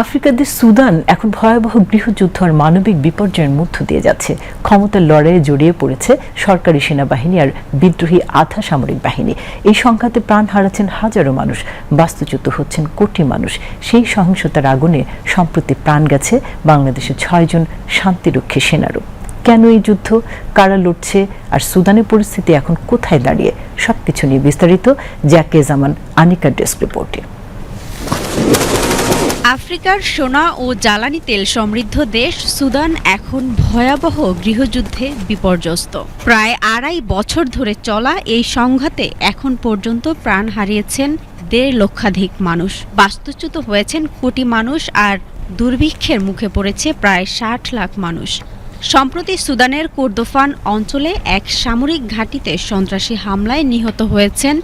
আফ্রিকার দেশ সুদান এখন ভয়াবহ গৃহযুদ্ধ আর মানবিক বিপর্যয়ের মধ্য দিয়ে যাচ্ছে। ক্ষমতার লড়াইয়ে জড়িয়ে পড়েছে সরকারি সেনাবাহিনী আর বিদ্রোহী আধা সামরিক বাহিনী। এই সংঘাতে প্রাণ হারাচ্ছেন হাজারো মানুষ, বাস্তুচ্যুত হচ্ছেন কোটি মানুষ। সেই সহিংসতার আগুনে সম্প্রতি প্রাণ গেছে বাংলাদেশের 6 জন শান্তিরক্ষী সেনারও। কেন এই যুদ্ধ, কারা লড়ছে, আর সুদানের পরিস্থিতি এখন কোথায় দাঁড়িয়ে, সবকিছু নিয়ে বিস্তারিত জ্যাকে জামান আনিকার ডেস্ক রিপোর্টে। আফ্রিকার সোনা ও জ্বালানি তেল সমৃদ্ধ দেশ সুদান এখন ভয়াবহ গৃহযুদ্ধে বিপর্যস্ত। প্রায় 2.5 বছর ধরে চলা এই সংঘাতে এখন পর্যন্ত প্রাণ হারিয়েছেন 1.5 লক্ষাধিক মানুষ, বাস্তুচ্যুত হয়েছেন কোটি মানুষ, আর দুর্ভিক্ষের মুখে পড়েছে প্রায় 60 লাখ মানুষ। সম্প্রতি সুদানের কোর্দোফান অঞ্চলে এক সামরিক ঘাঁটিতে সন্ত্রাসী হামলায় নিহত হয়েছেন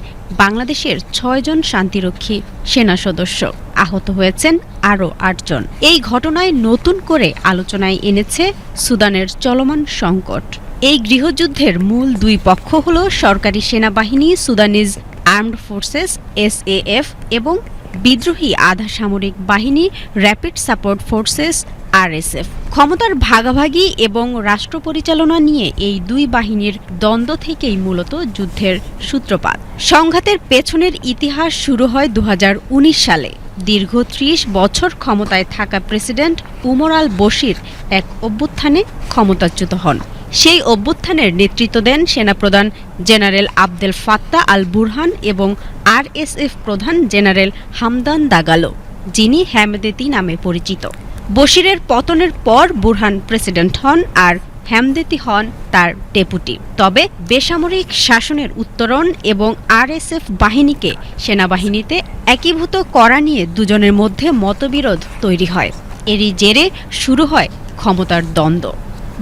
বাংলাদেশের 6 জন শান্তিরক্ষী সেনা সদস্য, আহত হয়েছেন আরও 8 জন। এই ঘটনায় নতুন করে আলোচনায় এনেছে সুদানের চলমান সংকট। এই গৃহযুদ্ধের মূল 2 পক্ষ হল সরকারি সেনাবাহিনী সুদানিজ আর্মড ফোর্সেস SAF এবং বিদ্রোহী আধা সামরিক বাহিনী র্যাপিড সাপোর্ট ফোর্সেস RSF। ক্ষমতার ভাগাভাগি এবং রাষ্ট্র পরিচালনা নিয়ে এই 2 বাহিনীর দ্বন্দ্ব থেকেই মূলত যুদ্ধের সূত্রপাত। সংঘাতের পেছনের ইতিহাস শুরু হয় 2019 সালে। দীর্ঘ 30 বছর ক্ষমতায় থাকা প্রেসিডেন্ট উমর আল বশির এক অভ্যুত্থানে ক্ষমতাচ্যুত হন। সেই অভ্যুত্থানের নেতৃত্ব দেন সেনাপ্রধান general Abdel Fattah al Burhan এবং RSF প্রধান জেনারেল হামদান দাগালো, যিনি হেমদেতি নামে পরিচিত। বশিরের পতনের পর বুরহান প্রেসিডেন্ট হন আর হেমদেতি হন তার ডেপুটি। তবে বেসামরিক শাসনের উত্তরণ এবং RSF বাহিনীকে সেনাবাহিনীতে একীভূত করা নিয়ে দুজনের মধ্যে মতবিরোধ তৈরি হয়। এরই জেরে শুরু হয় ক্ষমতার দ্বন্দ্ব।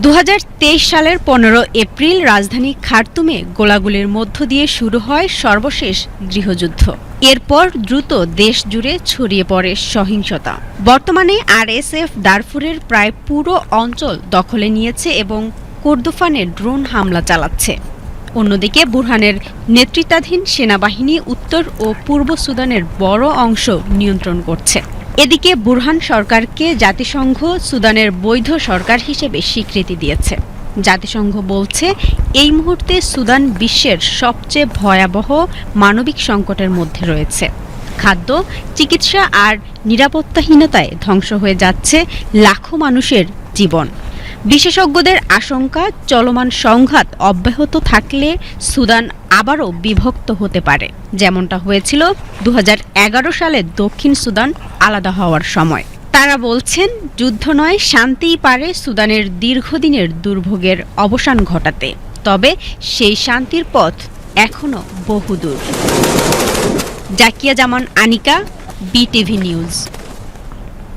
2023 সালের 15 এপ্রিল রাজধানী খার্তুমে গোলাগুলির মধ্য দিয়ে শুরু হয় সর্বশেষ গৃহযুদ্ধ। এরপর দ্রুত দেশ জুড়ে ছড়িয়ে পড়ে সহিংসতা। বর্তমানে RSF দারফুরের প্রায় পুরো অঞ্চল দখলে নিয়েছে এবং কোর্দোফানে ড্রোন হামলা চালাচ্ছে। অন্যদিকে বুরহানের নেতৃত্বাধীন সেনাবাহিনী উত্তর ও পূর্ব সুদানের বড় অংশ নিয়ন্ত্রণ করছে। এদিকে বুরহান সরকারকে জাতিসংঘ সুদানের বৈধ সরকার হিসেবে স্বীকৃতি দিয়েছে। জাতিসংঘ বলছে এই মুহূর্তে সুদান বিশ্বের সবচেয়ে ভয়াবহ মানবিক সংকটের মধ্যে রয়েছে। খাদ্য, চিকিৎসা আর নিরাপত্তাহীনতায় ধ্বংস হয়ে যাচ্ছে লাখো মানুষের জীবন। বিশেষজ্ঞদের আশঙ্কা, চলমান সংঘাত অব্যাহত থাকলে সুদান আবারও বিভক্ত হতে পারে, যেমনটা হয়েছিল 2011 সালে দক্ষিণ সুদান আলাদা হওয়ার সময়। তারা বলছেন যুদ্ধ নয়, শান্তিই পারে সুদানের দীর্ঘদিনের দুর্ভোগের অবসান ঘটাতে। তবে সেই শান্তির পথ এখনো বহুদূর। জাকিয়া জামান আনিকা, BTV নিউজ।